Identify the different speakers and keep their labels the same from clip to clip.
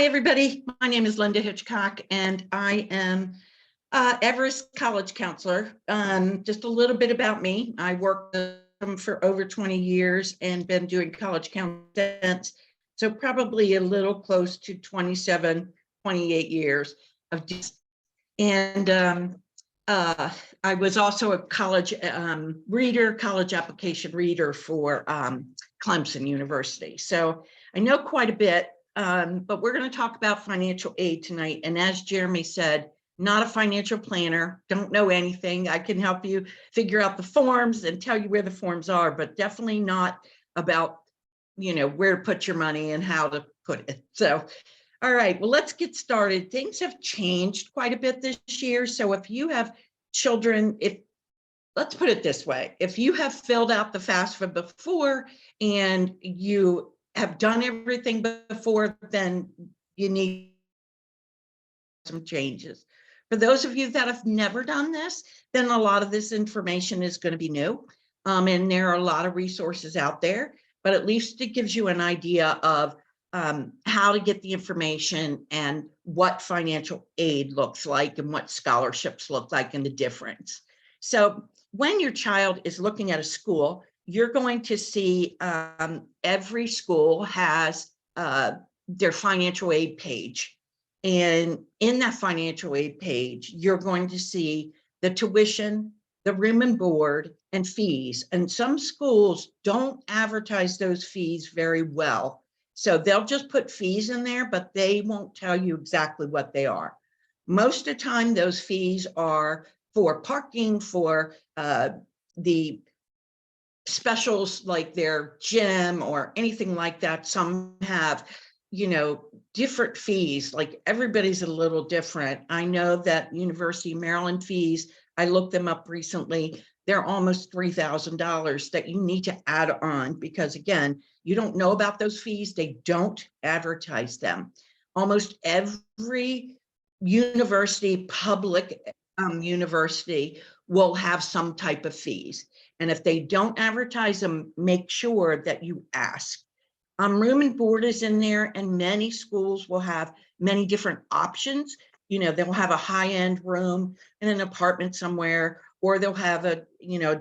Speaker 1: Hi, everybody. My name is Linda Hitchcock, and I am Everest College Counselor. Just a little bit about me. I worked with them for over 20 years and been doing college counseling since, so probably a little close to 27, 28 years of just, and I was also a college reader, college application reader for Clemson University. So I know quite a bit. But we're going to talk about financial aid tonight. And as Jeremy said, not a financial planner, don't know anything. I can help you figure out the forms and tell you where the forms are, but definitely not about, where to put your money and how to put it. So, all right, well, let's get started. Things have changed quite a bit this year. So if you have children, let's put it this way, if you have filled out the FAFSA before and you have done everything before, then you need some changes. For those of you that have never done this, then a lot of this information is going to be new. And there are a lot of resources out there, but at least it gives you an idea of how to get the information and what financial aid looks like and what scholarships look like and the difference. So when your child is looking at a school, you're going to see every school has their financial aid page. And in that financial aid page, you're going to see the tuition, the room and board, and fees. And some schools don't advertise those fees very well. So they'll just put fees in there, but they won't tell you exactly what they are. Most of the time, those fees are for parking, for the specials like their gym or anything like that. Some have, different fees, like everybody's a little different. I know that University of Maryland fees, I looked them up recently, they're almost $3,000 that you need to add on because, again, you don't know about those fees. They don't advertise them. Almost every university, public university, will have some type of fees. And if they don't advertise them, make sure that you ask. Room and board is in there, and many schools will have many different options. They'll have a high-end room in an apartment somewhere, or they'll have a,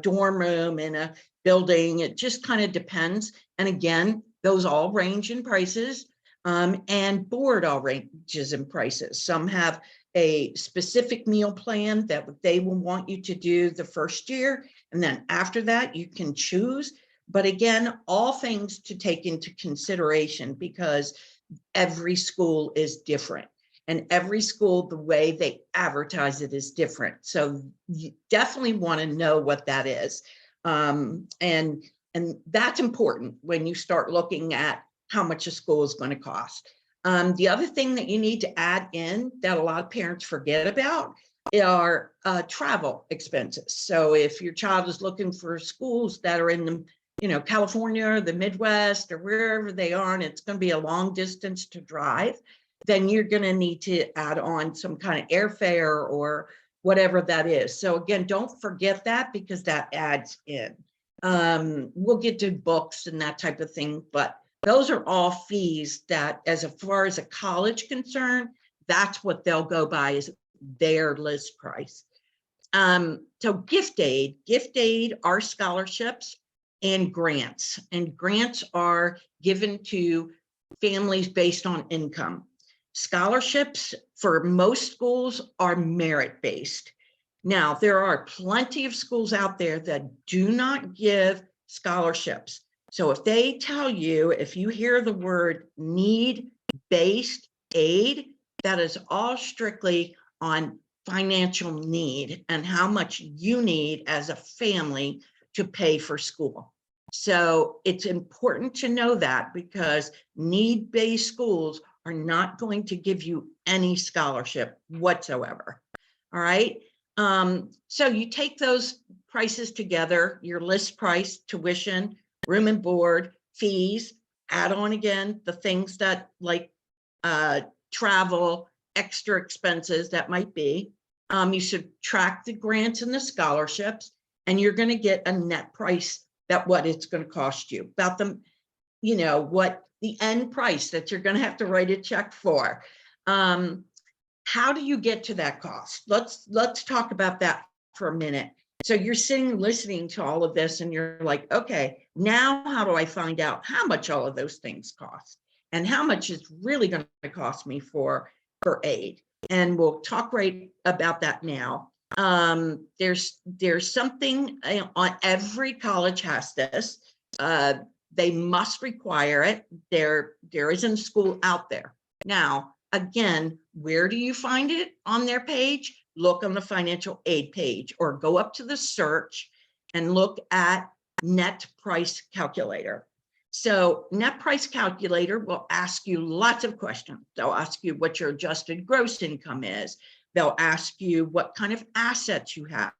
Speaker 1: dorm room in a building. It just kind of depends. And again, those all range in prices, and board all ranges in prices. Some have a specific meal plan that they will want you to do the first year. And then after that, you can choose. But again, all things to take into consideration because every school is different. And every school, the way they advertise it is different. So you definitely want to know what that is. And that's important when you start looking at how much a school is going to cost. The other thing that you need to add in that a lot of parents forget about are travel expenses. So if your child is looking for schools that are in the, California or the Midwest or wherever they are, and it's going to be a long distance to drive, then you're going to need to add on some kind of airfare or whatever that is. So again, don't forget that because that adds in. We'll get to books and that type of thing, but those are all fees that, as far as a college concerned, that's what they'll go by is their list price. So gift aid are scholarships and grants are given to families based on income. Scholarships for most schools are merit-based. Now, there are plenty of schools out there that do not give scholarships. So if they tell you, if you hear the word need-based aid, that is all strictly on financial need and how much you need as a family to pay for school. So it's important to know that because need-based schools are not going to give you any scholarship whatsoever. All right. So you take those prices together, your list price, tuition, room and board, fees, add on again the things that like travel, extra expenses that might be. You subtract the grants and the scholarships, and you're going to get a net price that what it's going to cost you about them, what the end price that you're going to have to write a check for. How do you get to that cost? Let's talk about that for a minute. So you're sitting listening to all of this and you're like, okay, now how do I find out how much all of those things cost and how much it's really going to cost me for aid? And we'll talk right about that now. There's something on every college has this. They must require it. There isn't a school out there. Now, again, where do you find it on their page? Look on the financial aid page or go up to the search and look at net price calculator. So net price calculator will ask you lots of questions. They'll ask you what your adjusted gross income is. They'll ask you what kind of assets you have.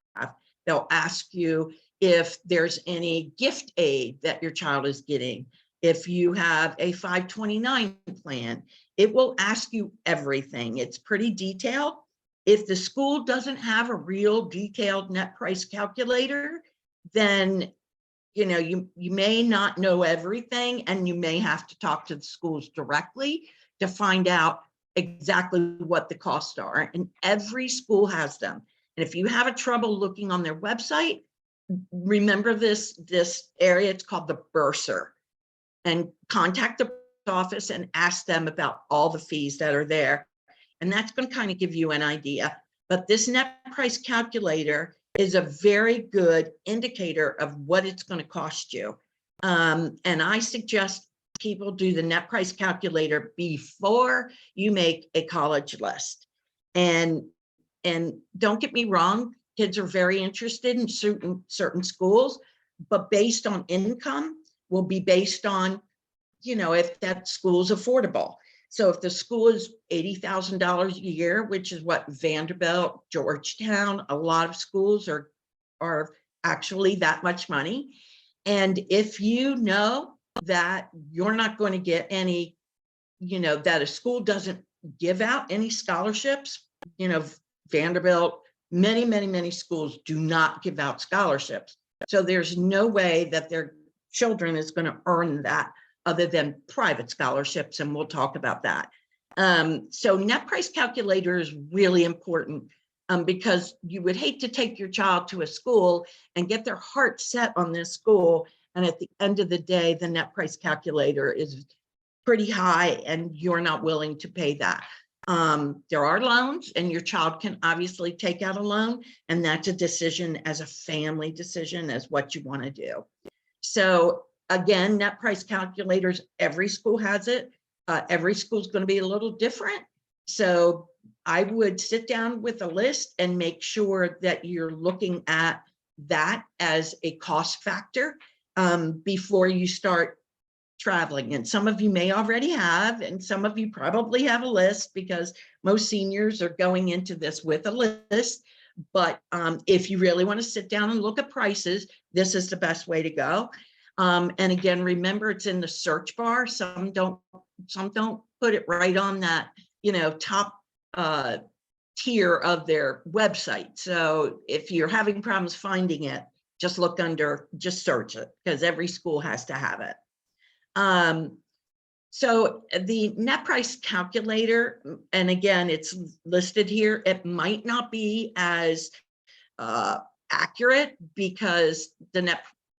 Speaker 1: They'll ask you if there's any gift aid that your child is getting. If you have a 529 plan, it will ask you everything. It's pretty detailed. If the school doesn't have a real detailed net price calculator, then you may not know everything, and you may have to talk to the schools directly to find out exactly what the costs are. And every school has them. And if you have a trouble looking on their website, remember this area, it's called the bursar, and contact the office and ask them about all the fees that are there. And that's going to kind of give you an idea. But this net price calculator is a very good indicator of what it's going to cost you. And I suggest people do the net price calculator before you make a college list. And don't get me wrong, kids are very interested in certain schools, but based on income will be based on, if that school is affordable. So if the school is $80,000 a year, which is what Vanderbilt, Georgetown, a lot of schools are actually that much money. And if you know that you're not going to get any, that a school doesn't give out any scholarships, Vanderbilt, many schools do not give out scholarships. So there's no way that their children is going to earn that other than private scholarships, and we'll talk about that. So net price calculator is really important because you would hate to take your child to a school and get their heart set on this school, and at the end of the day, the net price calculator is pretty high and you're not willing to pay that. There are loans, and your child can obviously take out a loan, and that's a decision as a family decision as what you want to do. So again, net price calculators, every school has it. Every school is going to be a little different. So I would sit down with a list and make sure that you're looking at that as a cost factor before you start traveling. And some of you may already have, and some of you probably have a list because most seniors are going into this with a list. But if you really want to sit down and look at prices, this is the best way to go. And again, remember, it's in the search bar. Some don't put it right on that, top tier of their website. So if you're having problems finding it, just just search it, because every school has to have it. So the net price calculator, and again, it's listed here. It might not be as accurate because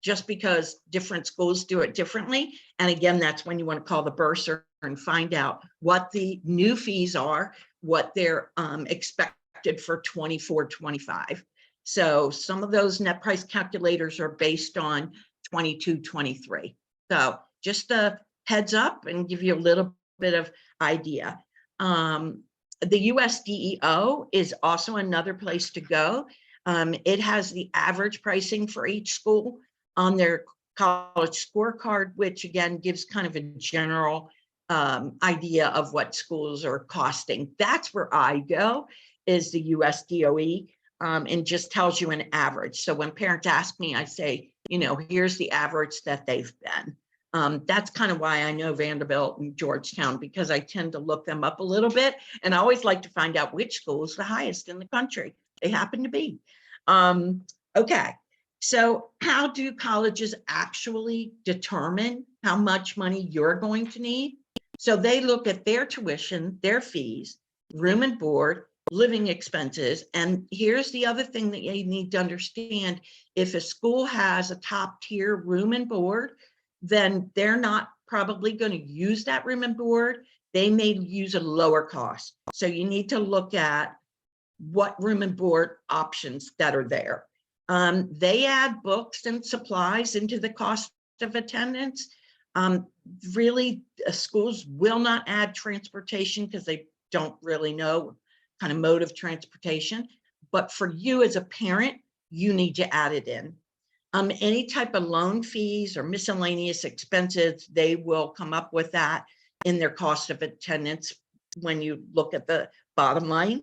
Speaker 1: just because different schools do it differently. And again, that's when you want to call the bursar and find out what the new fees are, what they're expected for 24-25. So some of those net price calculators are based on 22-23. So just a heads up and give you a little bit of idea. The USDEO is also another place to go. It has the average pricing for each school on their college scorecard, which again gives kind of a general idea of what schools are costing. That's where I go, is the USDOE, and just tells you an average. So when parents ask me, I say, here's the average that they've been. That's kind of why I know Vanderbilt and Georgetown, because I tend to look them up a little bit, and I always like to find out which school is the highest in the country. They happen to be. Okay, so how do colleges actually determine how much money you're going to need. So they look at their tuition, their fees, room and board, living expenses. And here's the other thing that you need to understand. If a school has a top tier room and board, then they're not probably going to use that room and board. They may use a lower cost. So you need to look at what room and board options that are there. They add books and supplies into the cost of attendance. Really, schools will not add transportation because they don't really know kind of mode of transportation. But for you as a parent, you need to add it in. Any type of loan fees or miscellaneous expenses, they will come up with that in their cost of attendance when you look at the bottom line.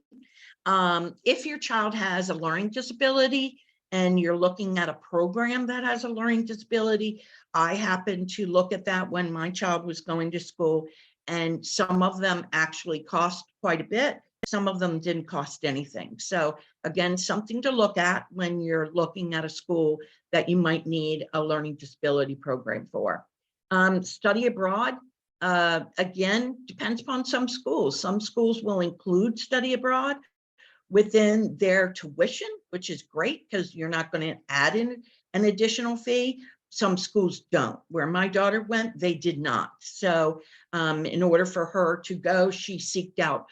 Speaker 1: If your child has a learning disability and you're looking at a program that has a learning disability, I happened to look at that when my child was going to school, and some of them actually cost quite a bit. Some of them didn't cost anything. So again, something to look at when you're looking at a school that you might need a learning disability program for. Study abroad, again, depends upon some schools. Some schools will include study abroad within their tuition, which is great because you're not going to add in an additional fee. Some schools don't. Where my daughter went, they did not. So in order for her to go, she sought out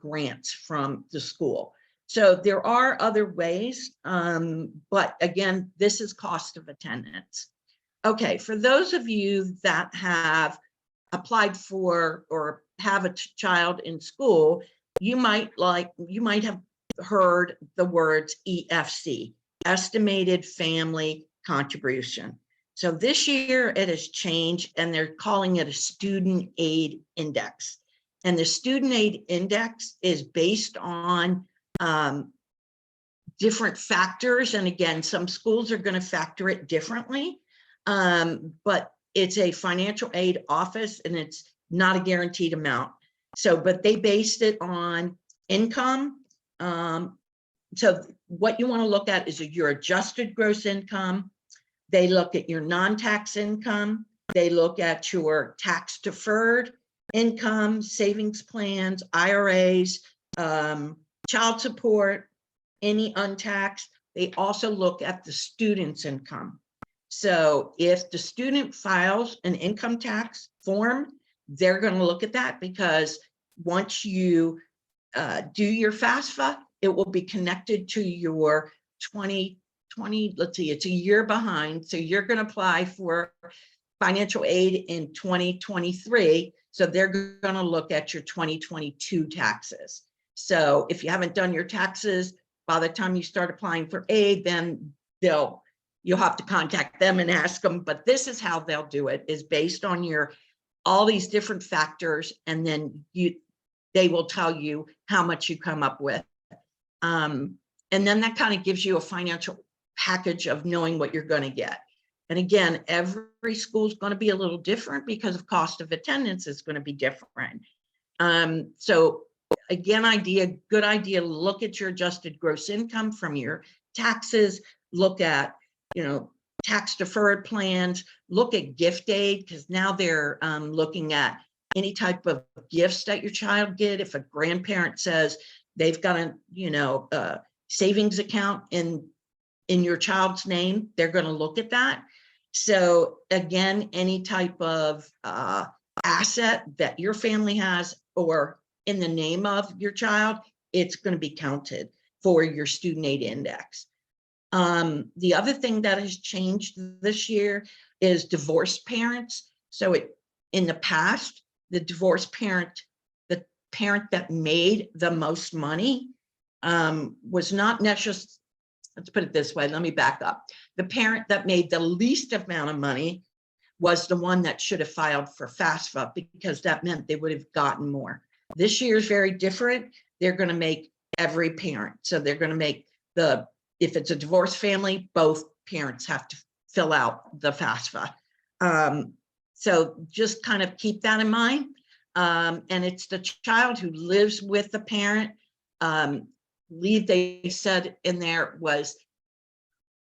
Speaker 1: grants from the school. So there are other ways, but again, this is cost of attendance. Okay, for those of you that have applied for or have a child in school, you might have heard the words EFC, Estimated Family Contribution. So this year it has changed and they're calling it a Student Aid Index. And the Student Aid Index is based on different factors. And again, some schools are going to factor it differently, but it's a financial aid office and it's not a guaranteed amount. So, but they based it on income. So what you want to look at is your adjusted gross income. They look at your non-tax income. They look at your tax deferred income, savings plans, IRAs, child support, any untaxed. They also look at the student's income. So if the student files an income tax form, they're going to look at that, because once you do your FAFSA, it will be connected to your 2020. Let's see, it's a year behind. So you're going to apply for financial aid in 2023. So they're going to look at your 2022 taxes. So if you haven't done your taxes by the time you start applying for aid, then you'll have to contact them and ask them. But this is how they'll do it, is based on all these different factors, and then they will tell you how much you come up with. And then that kind of gives you a financial package of knowing what you're going to get. And again, every school is going to be a little different because of cost of attendance is going to be different. So again, good idea, look at your adjusted gross income from your taxes, look at, tax deferred plans, look at gift aid, because now they're looking at any type of gifts that your child get. If a grandparent says they've got a savings account in your child's name, they're going to look at that. So again, any type of asset that your family has or in the name of your child, it's going to be counted for your student aid index. The other thing that has changed this year is divorced parents. So in the past, the divorced parent, the parent that made the most money was not necessarily, let's put it this way, let me back up. The parent that made the least amount of money was the one that should have filed for FAFSA, because that meant they would have gotten more. This year is very different. They're going to make every parent. So they're going to make if it's a divorced family, both parents have to fill out the FAFSA. So just kind of keep that in mind. And it's the child who lives with the parent. Leave, they said in there was,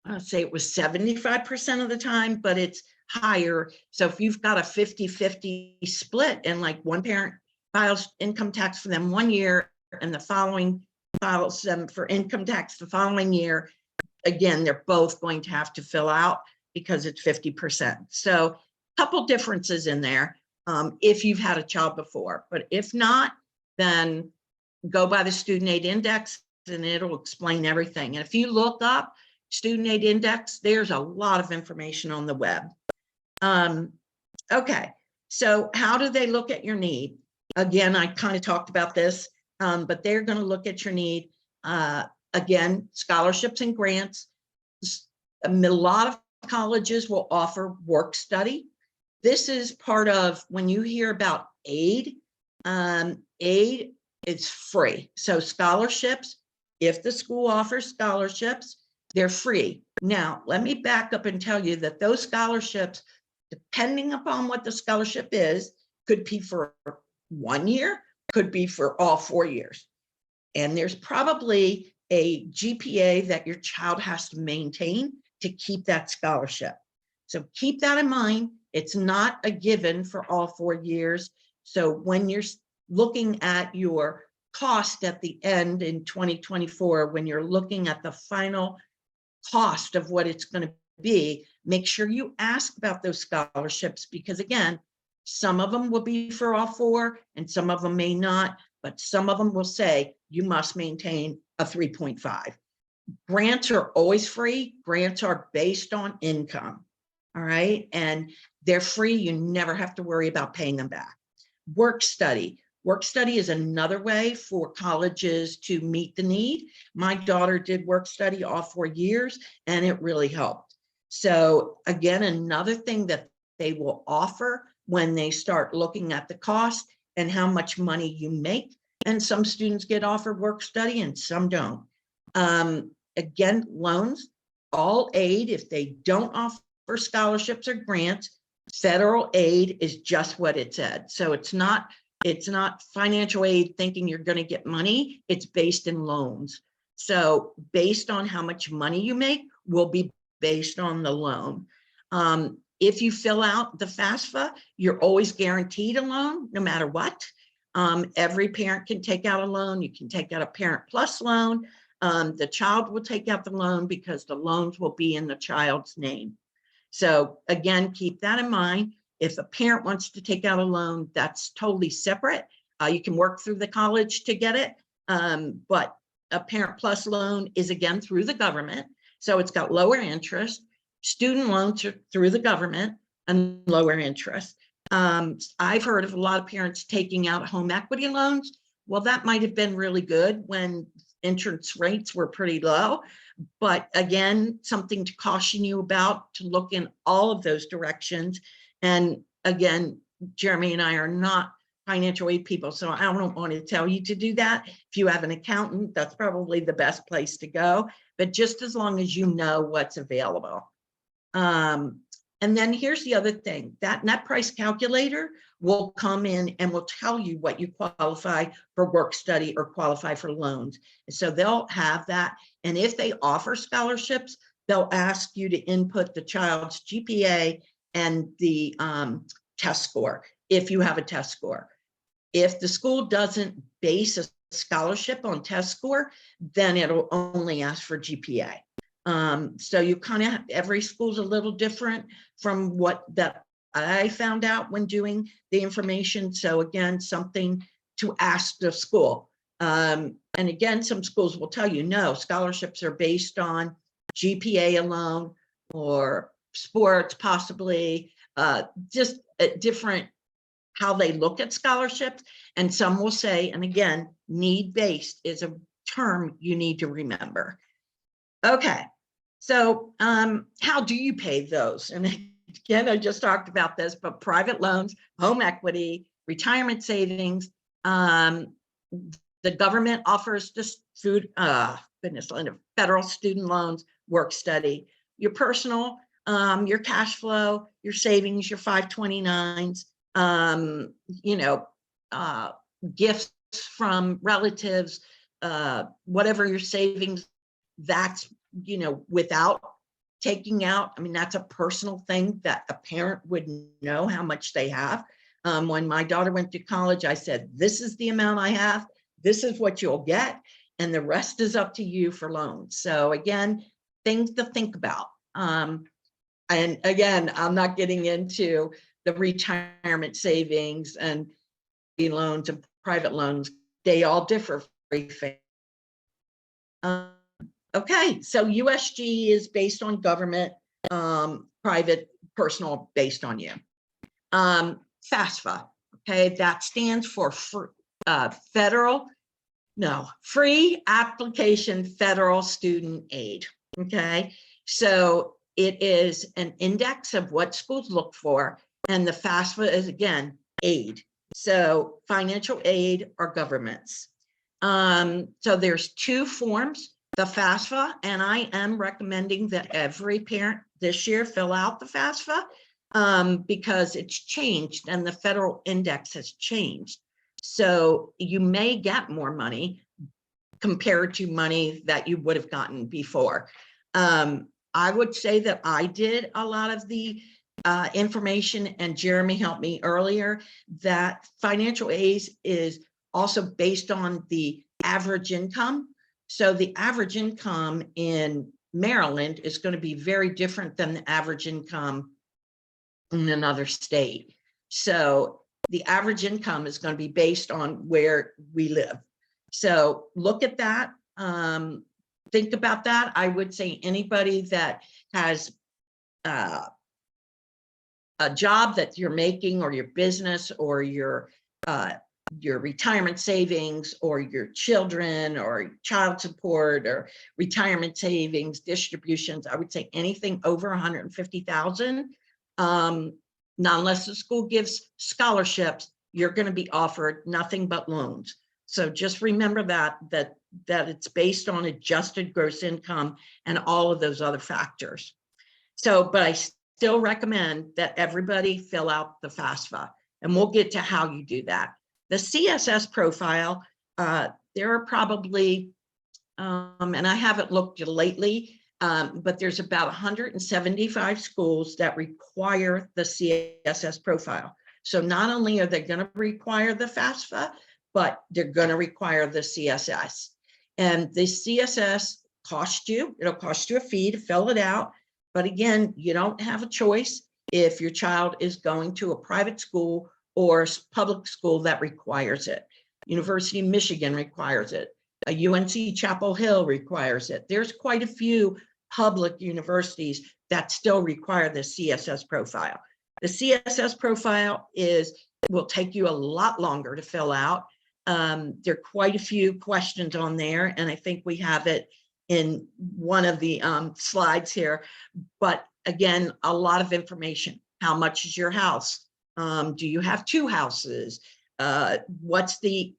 Speaker 1: I'll say it was 75% of the time, but it's higher. So if you've got a 50-50 split and like one parent files income tax for them one year and the following files them for income tax the following year, again, they're both going to have to fill out because it's 50%. So a couple differences in there if you've had a child before, but if not, then go by the student aid index and it'll explain everything. And if you look up student aid index, there's a lot of information on the web. Okay, so how do they look at your need? Again, I kind of talked about this, but they're going to look at your need. Again, scholarships and grants. A lot of colleges will offer work study. This is part of when you hear about aid. Aid is free. So scholarships, if the school offers scholarships, they're free. Now, let me back up and tell you that those scholarships, depending upon what the scholarship is, could be for 1 year, could be for all 4 years. And there's probably a GPA that your child has to maintain to keep that scholarship. So keep that in mind. It's not a given for all 4 years. So when you're looking at your cost at the end in 2024, when you're looking at the final cost of what it's going to be, make sure you ask about those scholarships, because again, some of them will be for all 4 and some of them may not, but some of them will say you must maintain a 3.5. Grants are always free. Grants are based on income. All right. And they're free. You never have to worry about paying them back. Work study. Work study is another way for colleges to meet the need. My daughter did work study all 4 years and it really helped. So again, another thing that they will offer when they start looking at the cost and how much money you make. And some students get offered work study and some don't. Again, loans, all aid, if they don't offer scholarships or grants, federal aid is just what it said. So it's not financial aid thinking you're going to get money. It's based in loans. So based on how much money you make will be based on the loan. If you fill out the FAFSA, you're always guaranteed a loan no matter what. Every parent can take out a loan. You can take out a Parent Plus loan. The child will take out the loan because the loans will be in the child's name. So again, keep that in mind. If a parent wants to take out a loan, that's totally separate. You can work through the college to get it, but a Parent Plus loan is again through the government. So it's got lower interest. Student loans are through the government and lower interest. I've heard of a lot of parents taking out home equity loans. Well, that might have been really good when interest rates were pretty low. But again, something to caution you about, to look in all of those directions. And again, Jeremy and I are not financial aid people, so I don't want to tell you to do that. If you have an accountant, that's probably the best place to go, but just as long as you know what's available. And then here's the other thing, that net price calculator will come in and will tell you what you qualify for work study or qualify for loans. So they'll have that. And if they offer scholarships, they'll ask you to input the child's GPA and the test score, if you have a test score. If the school doesn't base a scholarship on test score, then it'll only ask for GPA. So you kind of, every school's a little different from what that I found out when doing the information. So again, something to ask the school. And again, some schools will tell you, no, scholarships are based on GPA alone or sports, possibly, just different how they look at scholarships. And some will say, and again, need-based is a term you need to remember. Okay, so how do you pay those? And again, I just talked about this, but private loans, home equity, retirement savings, the government offers just federal student loans, work study, your personal, your cash flow, your savings, your 529s, gifts from relatives, whatever your savings, that's, without taking out, I mean, that's a personal thing that a parent would know how much they have. When my daughter went to college, I said, this is the amount I have, this is what you'll get, and the rest is up to you for loans. So again, things to think about. And again, I'm not getting into the retirement savings and loans and private loans. They all differ. Okay, so USG is based on government, private, personal, based on you. FAFSA, okay, that stands for Free Application Federal Student Aid, okay? So it is an index of what schools look for, and the FAFSA is, again, aid. So financial aid or governments. So there's two forms, the FAFSA, and I am recommending that every parent this year fill out the FAFSA because it's changed and the federal index has changed. So you may get more money compared to money that you would have gotten before. I would say that I did a lot of the information, and Jeremy helped me earlier, that financial aid is also based on the average income. So the average income in Maryland is going to be very different than the average income in another state. So the average income is going to be based on where we live. So look at that. Think about that. I would say anybody that has a job that you're making, or your business, or your retirement savings, or your children, or child support, or retirement savings, distributions, I would say anything over 150,000, not unless the school gives scholarships, you're going to be offered nothing but loans. So just remember that it's based on adjusted gross income and all of those other factors. So, but I still recommend that everybody fill out the FAFSA, and we'll get to how you do that. The CSS profile, there are probably, and I haven't looked lately, but there's about 175 schools that require the CSS profile. So not only are they going to require the FAFSA, but they're going to require the CSS. And the CSS costs you, it'll cost you a fee to fill it out. But again, you don't have a choice if your child is going to a private school or public school that requires it. University of Michigan requires it. A UNC Chapel Hill requires it. There's quite a few public universities that still require the CSS profile. The CSS profile will take you a lot longer to fill out. There are quite a few questions on there, and I think we have it in one of the slides here. But again, a lot of information. How much is your house? Do you have two houses? What's the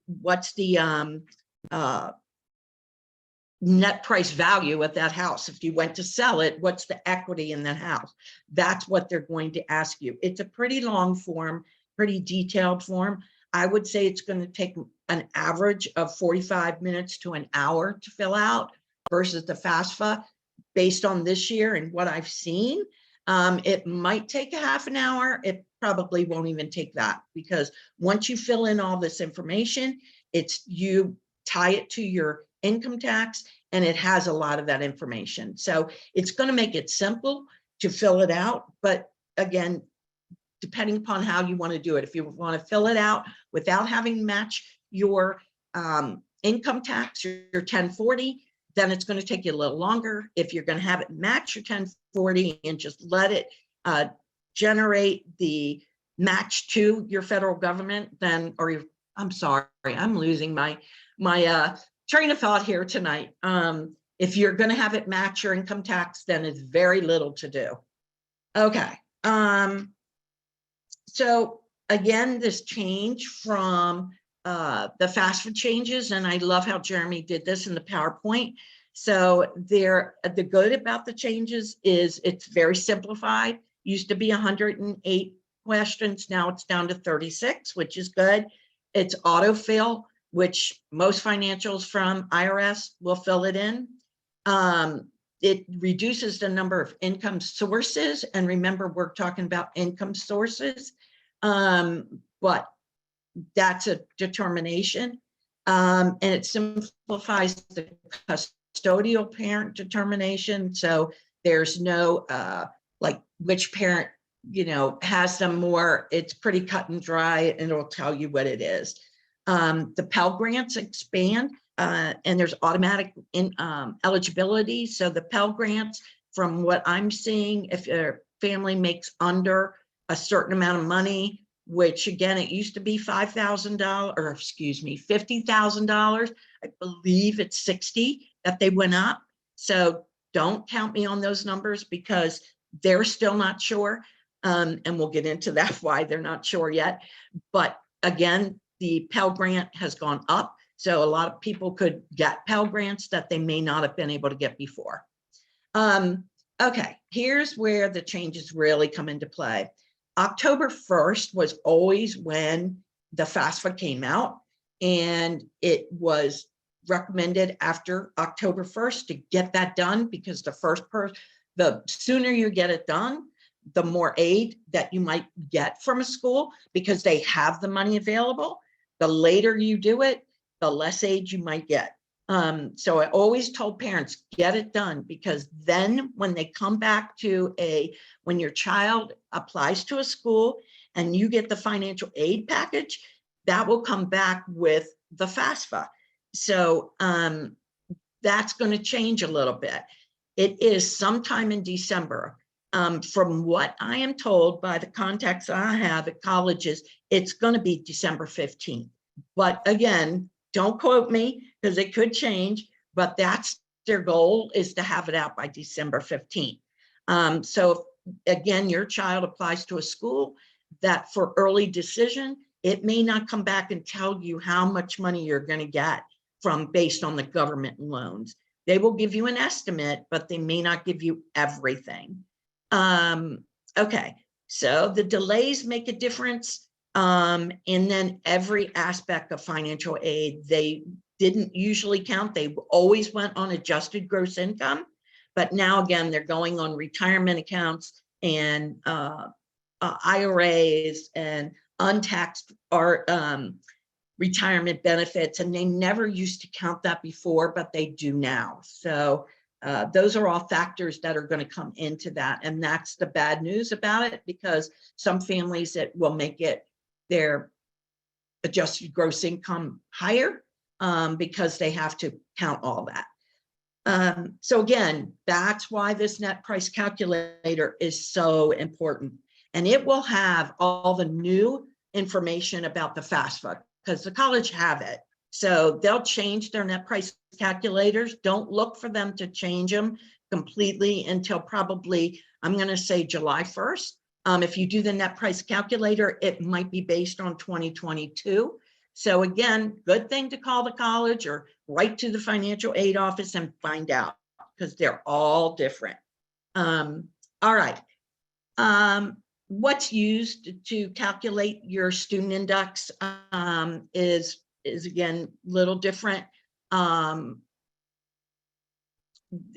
Speaker 1: net price value of that house? If you went to sell it, what's the equity in that house? That's what they're going to ask you. It's a pretty long form, pretty detailed form. I would say it's going to take an average of 45 minutes to an hour to fill out versus the FAFSA. Based on this year and what I've seen, it might take a half an hour. It probably won't even take that, because once you fill in all this information, you tie it to your income tax, and it has a lot of that information. So it's going to make it simple to fill it out. But again, depending upon how you want to do it, if you want to fill it out without having to match your income tax, your 1040, then it's going to take you a little longer. If you're going to have it match your 1040 and just let it generate the match to your federal government, then, I'm sorry, I'm losing my train of thought here tonight. If you're going to have it match your income tax, then it's very little to do. Okay. So again, this change from the FAFSA changes, and I love how Jeremy did this in the PowerPoint. So the good about the changes is it's very simplified. Used to be 108 questions, now it's down to 36, which is good. It's autofill, which most financials from IRS will fill it in. it reduces the number of income sources. And remember, we're talking about income sources, but that's a determination. And it simplifies the custodial parent determination. So there's no like which parent, has them more. It's pretty cut and dry, and it'll tell you what it is. The Pell Grants expand, and there's automatic eligibility. So the Pell Grants, from what I'm seeing, if a family makes under a certain amount of money, which again, it used to be $5,000, or excuse me, $50,000. I believe it's 60 that they went up. So don't count me on those numbers because they're still not sure. And we'll get into that, why they're not sure yet. But again, the Pell Grant has gone up. So a lot of people could get Pell Grants that they may not have been able to get before. Okay, here's where the changes really come into play. October 1st was always when the FAFSA came out, and it was recommended after October 1st to get that done, because the sooner you get it done, the more aid that you might get from a school, because they have the money available. The later you do it, the less aid you might get. So I always told parents, get it done, because then when they come back to when your child applies to a school and you get the financial aid package, that will come back with the FAFSA. So that's going to change a little bit. It is sometime in December. From what I am told by the contacts I have at colleges, it's going to be December 15th. But again, don't quote me, because it could change, but that's their goal, is to have it out by December 15th. So again, your child applies to a school that for early decision, it may not come back and tell you how much money you're going to get based on the government loans. They will give you an estimate, but they may not give you everything. Okay, so the delays make a difference. And then every aspect of financial aid, they didn't usually count. They always went on adjusted gross income, but now again, they're going on retirement accounts and IRAs and untaxed retirement benefits. And they never used to count that before, but they do now. So those are all factors that are going to come into that. And that's the bad news about it, because some families, it will make it their adjusted gross income higher because they have to count all that. So again, that's why this net price calculator is so important. And it will have all the new information about the FAFSA, because the college have it. So they'll change their net price calculators. Don't look for them to change them completely until probably, I'm going to say July 1st. If you do the net price calculator, it might be based on 2022. So again, good thing to call the college or write to the financial aid office and find out, because they're all different. All right. What's used to calculate your student index is again a little different.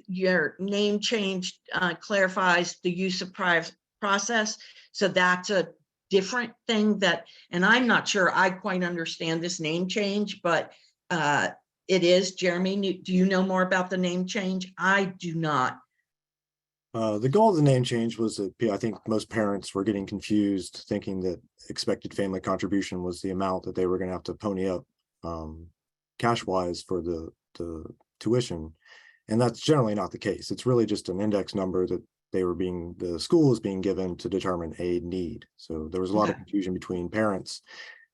Speaker 1: Your name change clarifies the use of process. So that's a different thing and I'm not sure I quite understand this name change, but it is. Jeremy, do you know more about the name change? I do not.
Speaker 2: The goal of the name change was that I think most parents were getting confused, thinking that expected family contribution was the amount that they were going to have to pony up cash-wise for the tuition. And that's generally not the case. It's really just an index number that the school is being given to determine a need. So there was a lot of confusion between parents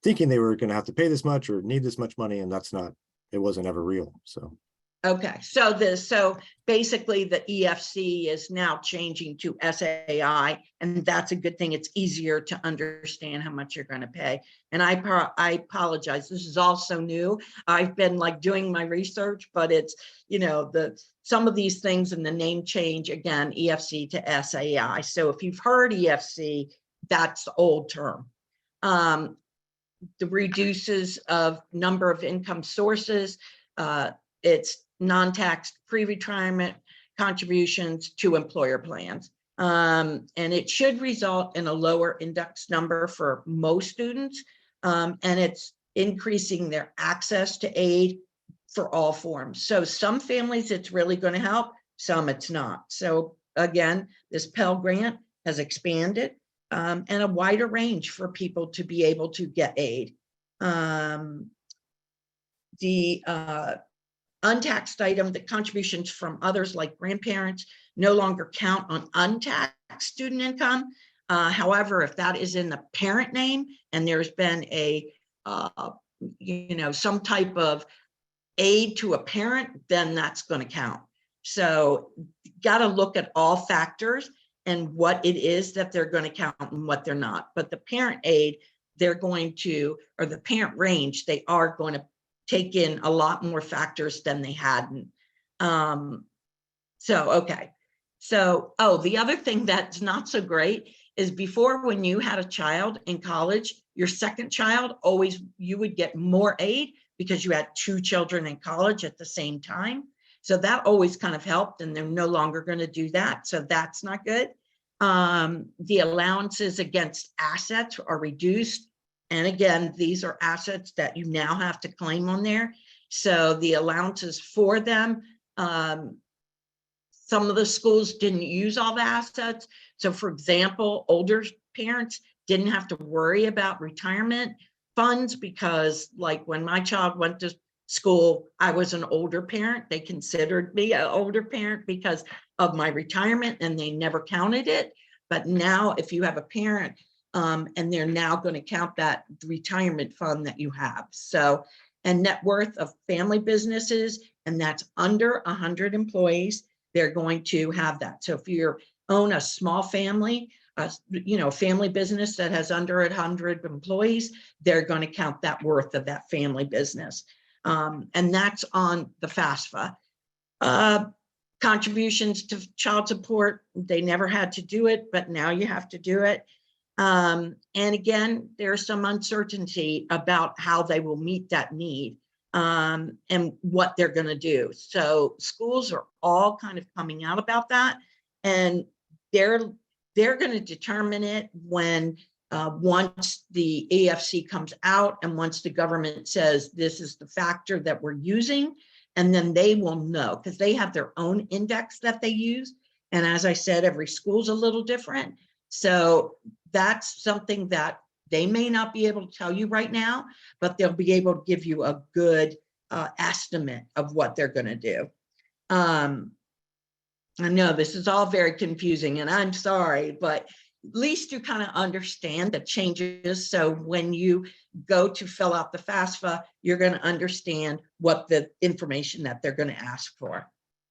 Speaker 2: thinking they were going to have to pay this much or need this much money, and it wasn't ever real. So.
Speaker 1: Okay, so basically the EFC is now changing to SAI, and that's a good thing. It's easier to understand how much you're going to pay. And I apologize. This is also new. I've been doing my research, but it's, some of these things in the name change, again, EFC to SAI. So if you've heard EFC, that's the old term. The reduces of number of income sources. It's non-tax pre-retirement contributions to employer plans. And it should result in a lower index number for most students. And it's increasing their access to aid for all forms. So some families, it's really going to help, some it's not. So again, this Pell Grant has expanded and a wider range for people to be able to get aid. The untaxed item, the contributions from others like grandparents no longer count on untaxed student income. However, if that is in the parent name and there's been a, some type of aid to a parent, then that's going to count. So got to look at all factors and what it is that they're going to count and what they're not. But the parent aid, they're going to, or the parent range, they are going to take in a lot more factors than they hadn't. Okay. So, the other thing that's not so great is before, when you had a child in college, your second child, always, you would get more aid because you had two children in college at the same time. So that always kind of helped, and they're no longer going to do that. So that's not good. The allowances against assets are reduced. And again, these are assets that you now have to claim on there. So the allowances for them, some of the schools didn't use all the assets. So for example, older parents didn't have to worry about retirement funds because, like, when my child went to school, I was an older parent. They considered me an older parent because of my retirement, and they never counted it. But now if you have a parent, and they're now going to count that retirement fund that you have. So, and net worth of family businesses, and that's under 100 employees, they're going to have that. So if you own a small family, family business that has under 100 employees, they're going to count that worth of that family business. And that's on the FAFSA. Contributions to child support, they never had to do it, but now you have to do it. And again, there's some uncertainty about how they will meet that need and what they're going to do. So schools are all kind of coming out about that, and they're going to determine it when once the EFC comes out and once the government says this is the factor that we're using, and then they will know because they have their own index that they use. And as I said, every school's a little different. So that's something that they may not be able to tell you right now, but they'll be able to give you a good estimate of what they're going to do. I know this is all very confusing, and I'm sorry, but at least you kind of understand the changes. So when you go to fill out the FAFSA, you're going to understand what the information that they're going to ask for.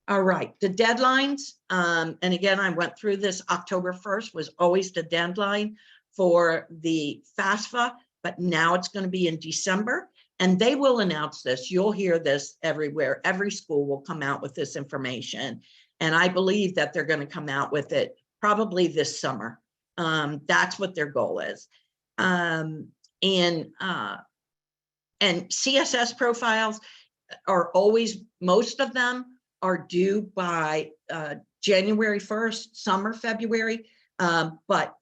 Speaker 1: All right, the deadlines, and again, I went through this. October 1st was always the deadline for the FAFSA, but now it's going to be in December, and they will announce this. You'll hear this everywhere. Every school will come out with this information, and I believe that they're going to come out with it probably this summer. That's what their goal is. And CSS profiles are always, most of them are due by January 1st, summer, February. But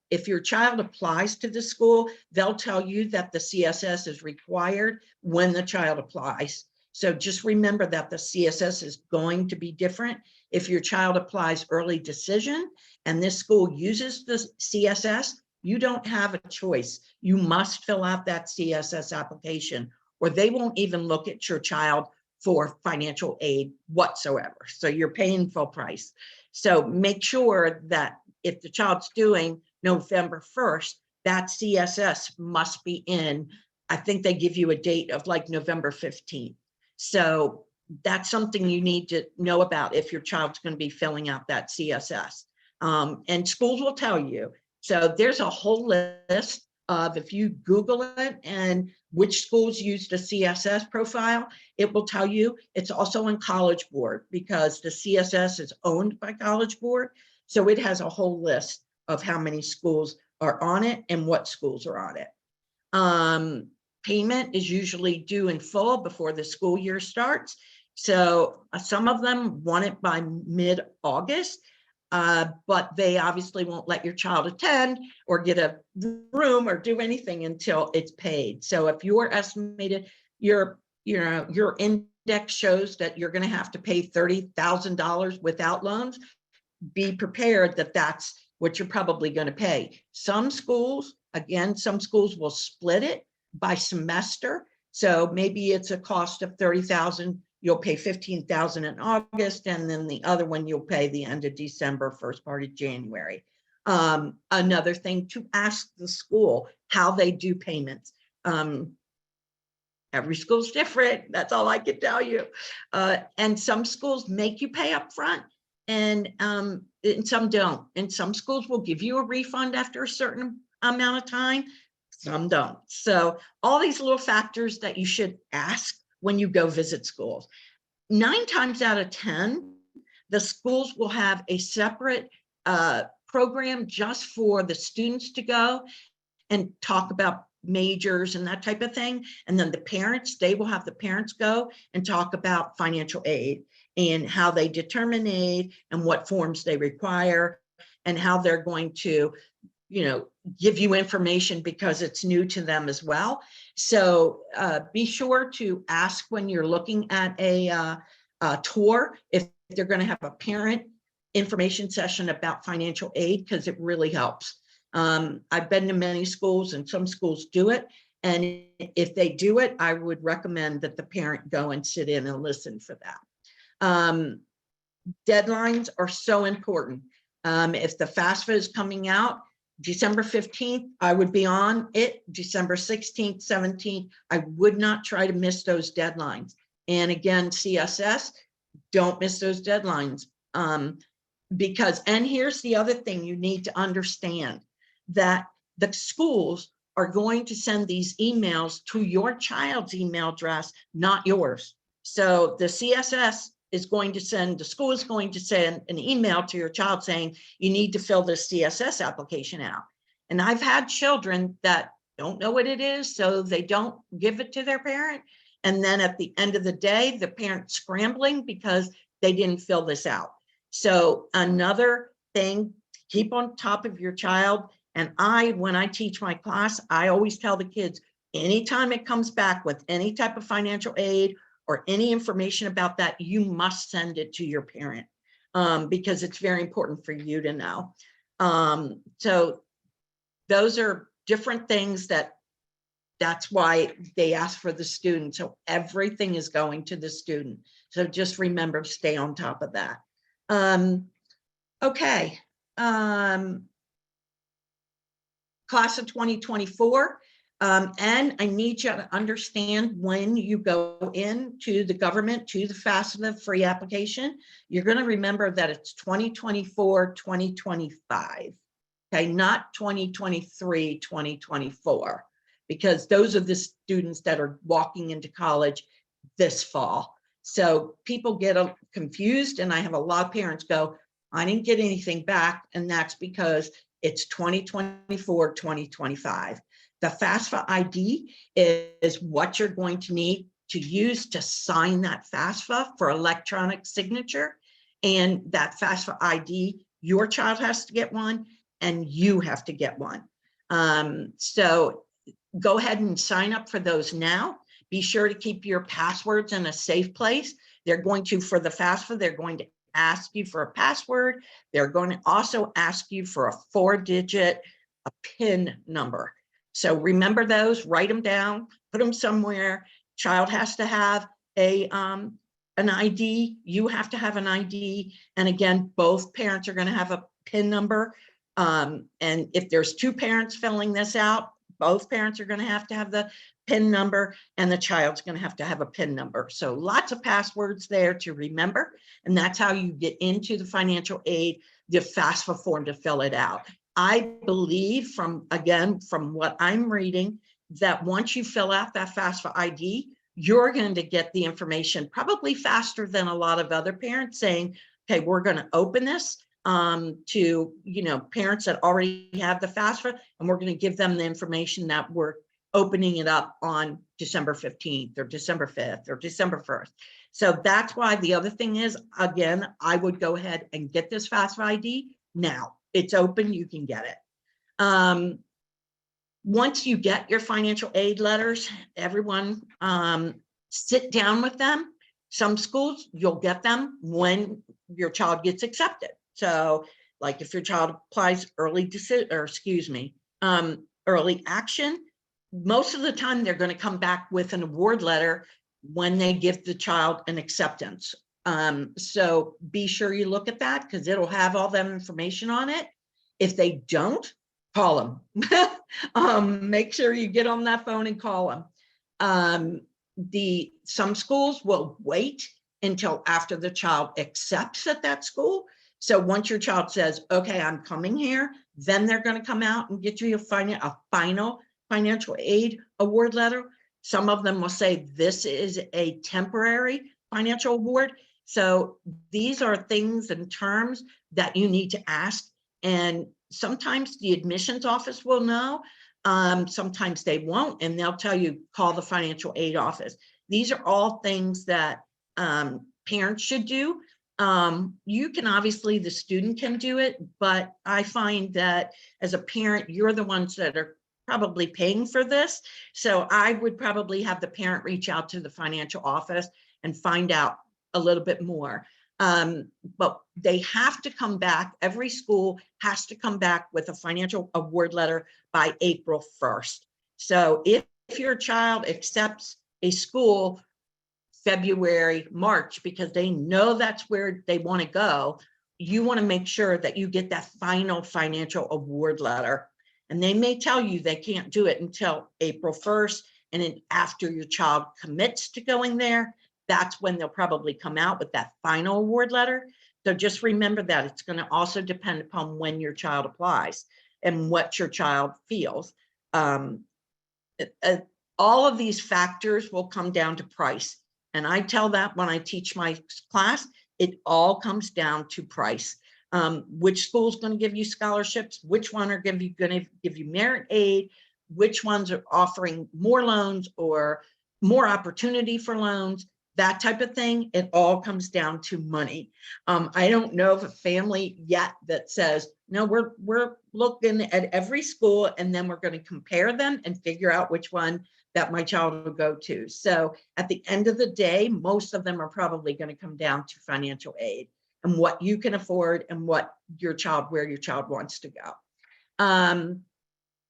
Speaker 1: if your child applies to the school, they'll tell you that the CSS is required when the child applies. So just remember that the CSS is going to be different. If your child applies early decision and this school uses the CSS, you don't have a choice. You must fill out that CSS application, or they won't even look at your child for financial aid whatsoever. So you're paying full price. So make sure that if the child's doing November 1st, that CSS must be in. I think they give you a date of like November 15th. So that's something you need to know about if your child's going to be filling out that CSS. And schools will tell you. So there's a whole list of, if you Google it and which schools use the CSS profile, it will tell you. It's also on College Board because the CSS is owned by College Board. So it has a whole list of how many schools are on it and what schools are on it. Payment is usually due in full before the school year starts. So some of them want it by mid-August, but they obviously won't let your child attend or get a room or do anything until it's paid. So if your estimated, your index shows that you're going to have to pay $30,000 without loans, be prepared that that's what you're probably going to pay. Some schools, again, some schools will split it by semester. So maybe it's a cost of $30,000. You'll pay $15,000 in August, and then the other one you'll pay the end of December, first part of January. Another thing to ask the school how they do payments. Every school's different. That's all I can tell you. And some schools make you pay up front, and some don't. And some schools will give you a refund after a certain amount of time. Some don't. So all these little factors that you should ask when you go visit schools. 9 times out of 10, the schools will have a separate program just for the students to go and talk about majors and that type of thing. And then the parents, they will have the parents go and talk about financial aid and how they determine aid and what forms they require and how they're going to, give you information because it's new to them as well. So be sure to ask when you're looking at a tour if they're going to have a parent information session about financial aid, because it really helps. I've been to many schools and some schools do it. And if they do it, I would recommend that the parent go and sit in and listen for that. Deadlines are so important. If the FAFSA is coming out December 15th, I would be on it. December 16th, 17th, I would not try to miss those deadlines. And again, CSS, don't miss those deadlines. Because, and here's the other thing you need to understand, that the schools are going to send these emails to your child's email address, not yours. So the CSS is going to send, the school is going to send an email to your child saying, you need to fill this CSS application out. And I've had children that don't know what it is, so they don't give it to their parent. And then at the end of the day, the parent's scrambling because they didn't fill this out. So another thing, keep on top of your child. And when I teach my class, I always tell the kids, anytime it comes back with any type of financial aid or any information about that, you must send it to your parent because it's very important for you to know. So those are different things that's why they ask for the student. So everything is going to the student. So just remember, stay on top of that. Okay. Class of 2024. And I need you to understand when you go into the government to the FAFSA free application, you're going to remember that it's 2024, 2025. Okay, not 2023, 2024, because those are the students that are walking into college this fall. So people get confused, and I have a lot of parents go, I didn't get anything back, and that's because it's 2024, 2025. The FAFSA ID is what you're going to need to use to sign that FAFSA for electronic signature. And that FAFSA ID, your child has to get one, and you have to get one. So go ahead and sign up for those now. Be sure to keep your passwords in a safe place. They're going to, for the FAFSA, they're going to ask you for a password. They're going to also ask you for a 4-digit PIN number. So remember those, write them down, put them somewhere. Child has to have an ID. You have to have an ID. And again, both parents are going to have a PIN number. And if there's 2 parents filling this out, both parents are going to have the PIN number, and the child's going to have a PIN number. So lots of passwords there to remember. And that's how you get into the financial aid, the FAFSA form to fill it out. I believe from what I'm reading, that once you fill out that FAFSA ID, you're going to get the information probably faster than a lot of other parents saying, okay, we're going to open this to parents that already have the FAFSA, and we're going to give them the information that we're opening it up on December 15th or December 5th or December 1st. So that's why the other thing is, again, I would go ahead and get this FAFSA ID now. It's open, you can get it. Once you get your financial aid letters, everyone sit down with them. Some schools, you'll get them when your child gets accepted. So like if your child applies early action, most of the time they're going to come back with an award letter when they give the child an acceptance. So be sure you look at that because it'll have all that information on it. If they don't, call them. Make sure you get on that phone and call them. Some schools will wait until after the child accepts at that school. So once your child says, okay, I'm coming here, then they're going to come out and get you a final financial aid award letter. Some of them will say this is a temporary financial award. So these are things and terms that you need to ask. And sometimes the admissions office will know, sometimes they won't, and they'll tell you, call the financial aid office. These are all things that parents should do. You can obviously, the student can do it, but I find that as a parent, you're the ones that are probably paying for this. So I would probably have the parent reach out to the financial office and find out a little bit more. But they have to come back. Every school has to come back with a financial award letter by April 1st. So if your child accepts a school February, March, because they know that's where they want to go, you want to make sure that you get that final financial award letter. And they may tell you they can't do it until April 1st. And then after your child commits to going there, that's when they'll probably come out with that final award letter. So just remember that it's going to also depend upon when your child applies and what your child feels. All of these factors will come down to price. And I tell that when I teach my class, it all comes down to price. Which school's going to give you scholarships, which one are going to give you merit aid, which ones are offering more loans or more opportunity for loans, that type of thing. It all comes down to money. I don't know of a family yet that says, no, we're looking at every school and then we're going to compare them and figure out which one that my child will go to. So at the end of the day, most of them are probably going to come down to financial aid and what you can afford and what where your child wants to go.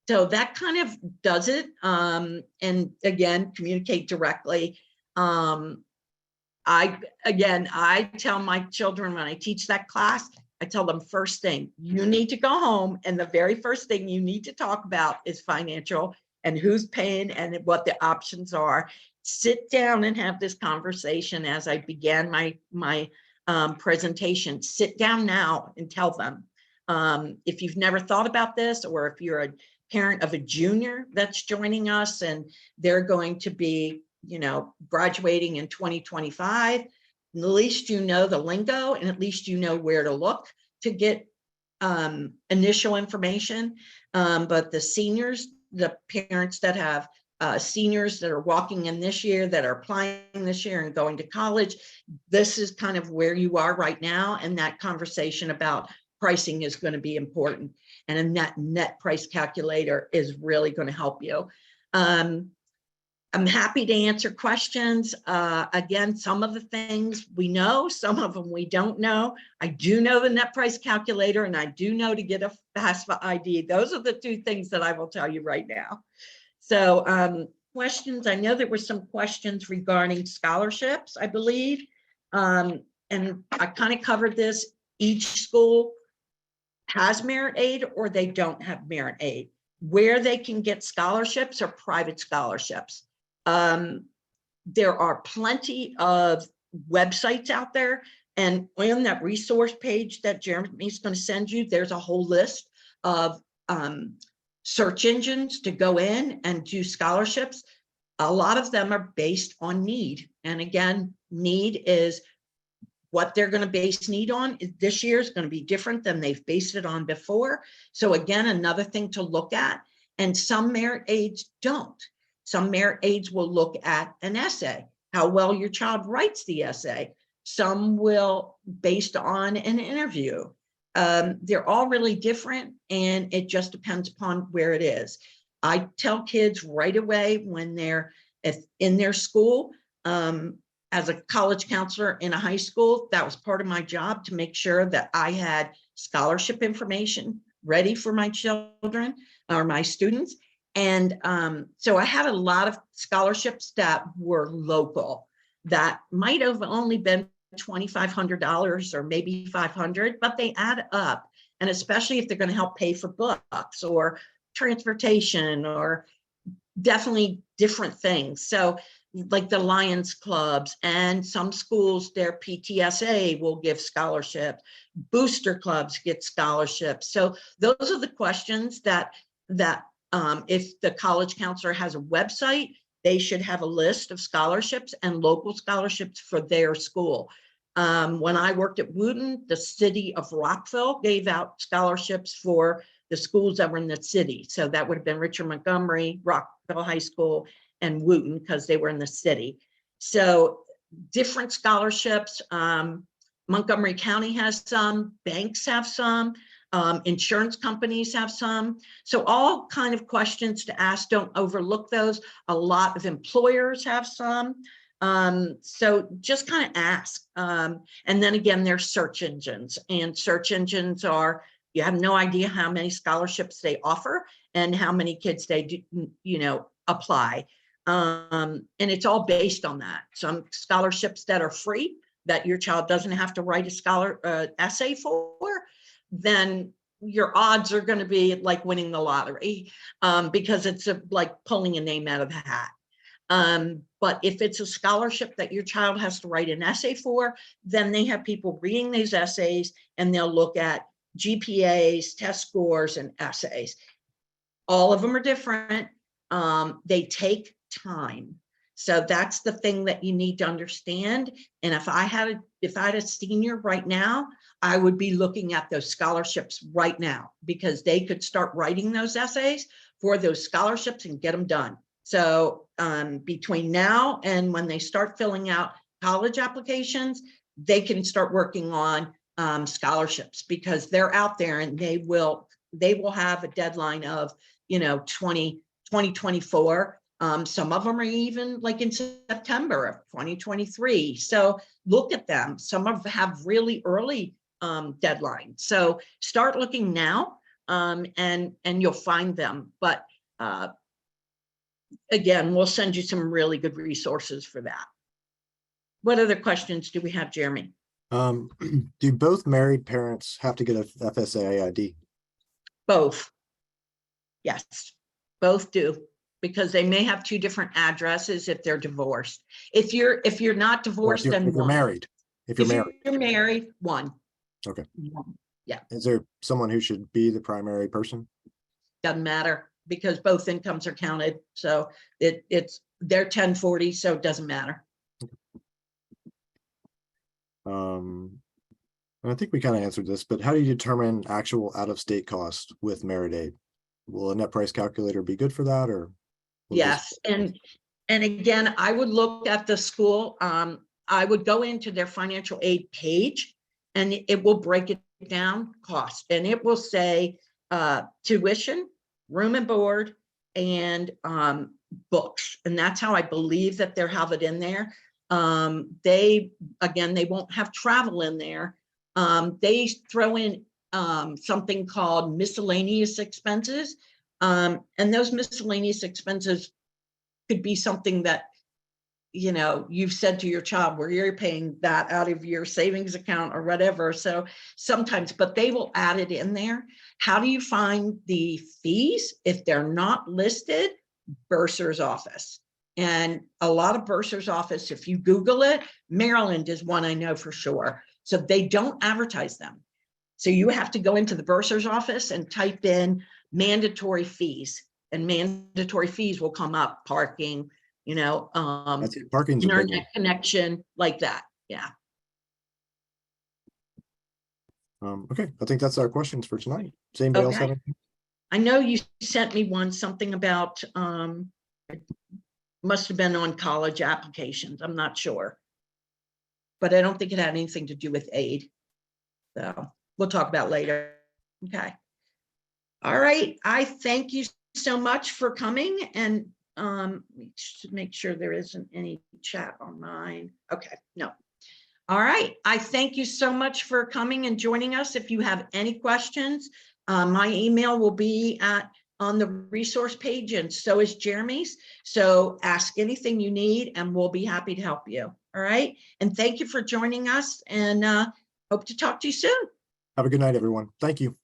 Speaker 1: So that kind of does it. And again, communicate directly. I tell my children when I teach that class, I tell them first thing, you need to go home. And the very first thing you need to talk about is financial and who's paying and what the options are. Sit down and have this conversation. As I began my presentation, sit down now and tell them. If you've never thought about this, or if you're a parent of a junior that's joining us and they're going to be, graduating in 2025, at least you know the lingo and at least you know where to look to get initial information. But the seniors, the parents that have seniors that are walking in this year, that are applying this year and going to college, this is kind of where you are right now. And that conversation about pricing is going to be important. And a net price calculator is really going to help you. I'm happy to answer questions. Again, some of the things we know, some of them we don't know. I do know the net price calculator and I do know to get a FAFSA ID. Those are the two things that I will tell you right now. So questions, I know there were some questions regarding scholarships, I believe. And I kind of covered this. Each school has merit aid or they don't have merit aid. Where they can get scholarships are private scholarships. There are plenty of websites out there, and on that resource page that Jeremy's going to send you, there's a whole list of search engines to go in and do scholarships. A lot of them are based on need. And again, need is what they're going to base need on. This year is going to be different than they've based it on before. So again, another thing to look at. and some merit aids don't. Some merit aids will look at an essay, how well your child writes the essay. Some will based on an interview. They're all really different, and it just depends upon where it is. I tell kids right away when they're in their school, as a college counselor in a high school, that was part of my job, to make sure that I had scholarship information ready for my children or my students. And so I had a lot of scholarships that were local, that might have only been $2,500 or maybe $500, but they add up. And especially if they're going to help pay for books or transportation or definitely different things. So like the Lions clubs, and some schools, their PTSA will give scholarships, booster clubs get scholarships. So those are the questions that if the college counselor has a website, they should have a list of scholarships and local scholarships for their school. When I worked at Wooten, the city of Rockville gave out scholarships for the schools that were in the city. So that would have been Richard Montgomery, Rockville High School, and Wooten, because they were in the city. So different scholarships. Montgomery County has some, banks have some, insurance companies have some. So all kind of questions to ask, don't overlook those. A lot of employers have some. So just kind of ask. And then again, there's search engines, and search engines are, you have no idea how many scholarships they offer and how many kids they do, apply. And it's all based on that. Some scholarships that are free, that your child doesn't have to write a essay for, then your odds are going to be like winning the lottery, because it's like pulling a name out of the hat. But if it's a scholarship that your child has to write an essay for, then they have people reading these essays, and they'll look at GPAs, test scores, and essays. All of them are different. They take time. So that's the thing that you need to understand. And if I had a senior right now, I would be looking at those scholarships right now, because they could start writing those essays for those scholarships and get them done. So between now and when they start filling out college applications, they can start working on scholarships, because they're out there, and they will have a deadline of 2024. Some of them are even like in September of 2023. So look at them. Some of them have really early deadlines. So start looking now, and you'll find them. But again, we'll send you some really good resources for that. What other questions do we have, Jeremy?
Speaker 2: Do both married parents have to get a FSA ID?
Speaker 1: Both. Yes, both do, because they may have two different addresses if they're divorced. If you're not divorced, then
Speaker 2: if you're
Speaker 1: one.
Speaker 2: married. If you're
Speaker 1: married, one.
Speaker 2: Okay.
Speaker 1: One. Yeah.
Speaker 2: Is there someone who should be the primary person?
Speaker 1: Doesn't matter, because both incomes are counted. So they're 1040, so it doesn't matter.
Speaker 2: I think we kind of answered this, but how do you determine actual out-of-state cost with merit aid? Will a net price calculator be good for that, or?
Speaker 1: Yes, and again, I would look at the school. I would go into their financial aid page, and it will break it down cost, and it will say tuition, room and board, and books, and that's how I believe that they'll have it in there. They won't have travel in there. They throw in something called miscellaneous expenses, and those miscellaneous expenses could be something that you've said to your child, where you're paying that out of your savings account or whatever. So sometimes, but they will add it in there. How do you find the fees if they're not listed? Bursar's office. And a lot of bursar's office, if you Google it, Maryland is one I know for sure. So they don't advertise them. So you have to go into the bursar's office and type in mandatory fees, and mandatory fees will come up: parking,
Speaker 2: That's it. Parking's
Speaker 1: internet connection, like that. Yeah.
Speaker 2: Okay, I think that's our questions for tonight. Does anybody else have anything?
Speaker 1: I know you sent me one, something about, it must have been on college applications. I'm not sure. But I don't think it had anything to do with aid. So we'll talk about later. Okay. All right. I thank you so much for coming, and we should make sure there isn't any chat on mine. Okay, no. All right. I thank you so much for coming and joining us. If you have any questions, my email will be on the resource page, and so is Jeremy's. So ask anything you need and we'll be happy to help you. All right. And thank you for joining us, and hope to talk to you soon.
Speaker 2: Have a good night, everyone. Thank you.